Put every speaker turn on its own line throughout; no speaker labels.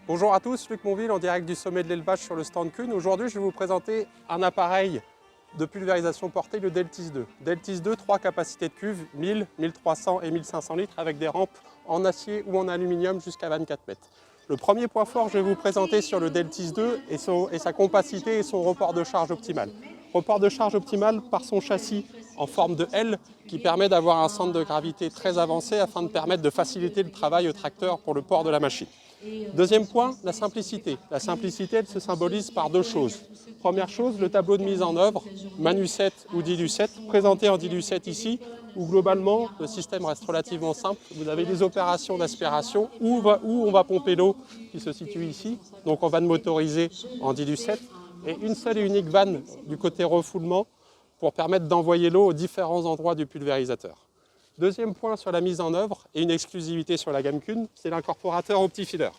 Bonjour à tous, Luc Monville en direct du sommet de l'élevage sur le stand Kuhn. Aujourd'hui, je vais vous présenter un appareil de pulvérisation portée, le Deltis 2. Deltis 2, 3 capacités de cuve, 1000, 1300 et 1500 litres avec des rampes en acier ou en aluminium jusqu'à 24 mètres. Le premier point fort que je vais vous présenter sur le Deltis 2 est sa compacité et son report de charge optimal. Report de charge optimal par son châssis en forme de L qui permet d'avoir un centre de gravité très avancé afin de permettre de faciliter le travail au tracteur pour le port de la machine. Deuxième point, la simplicité. La simplicité, elle se symbolise par deux choses. Première chose, le tableau de mise en œuvre, Manu7 ou Dilu7, présenté en Dilu7 ici, où globalement, le système reste relativement simple. Vous avez des opérations d'aspiration où on va pomper l'eau qui se situe ici, donc en vanne motorisée en Dilu7, et une seule et unique vanne du côté refoulement pour permettre d'envoyer l'eau aux différents endroits du pulvérisateur. Deuxième point sur la mise en œuvre et une exclusivité sur la gamme Kuhn, c'est l'incorporateur OptiFeeder.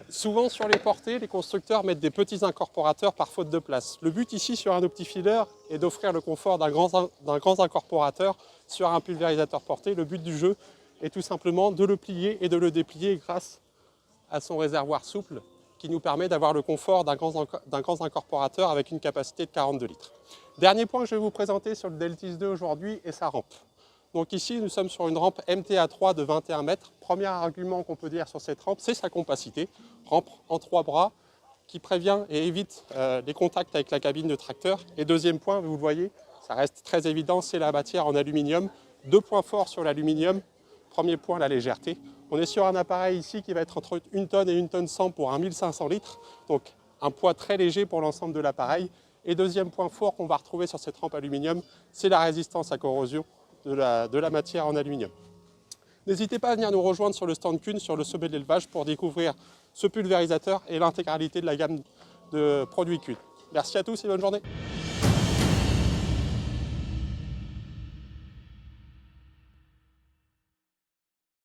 Souvent sur les portées, les constructeurs mettent des petits incorporateurs par faute de place. Le but ici sur un OptiFeeder est d'offrir le confort d'un grand incorporateur sur un pulvérisateur porté. Le but du jeu est tout simplement de le plier et de le déplier grâce à son réservoir souple qui nous permet d'avoir le confort d'un grand incorporateur avec une capacité de 42 litres. Dernier point que je vais vous présenter sur le Deltis 2 aujourd'hui est sa rampe. Donc ici, nous sommes sur une rampe MTA3 de 21 mètres. Premier argument qu'on peut dire sur cette rampe, c'est sa compacité. Rampe en 3 bras qui prévient et évite les contacts avec la cabine de tracteur. Et deuxième point, vous le voyez, ça reste très évident, c'est la matière en aluminium. Deux points forts sur l'aluminium. Premier point, la légèreté. On est sur un appareil ici qui va être entre 1 tonne et 1 tonne 100 pour un 1500 litres. Donc un poids très léger pour l'ensemble de l'appareil. Et deuxième point fort qu'on va retrouver sur cette rampe aluminium, c'est la résistance à corrosion de la matière en aluminium. N'hésitez pas à venir nous rejoindre sur le stand Kuhn, sur le sommet de l'élevage, pour découvrir ce pulvérisateur et l'intégralité de la gamme de produits Kuhn. Merci à tous et bonne journée.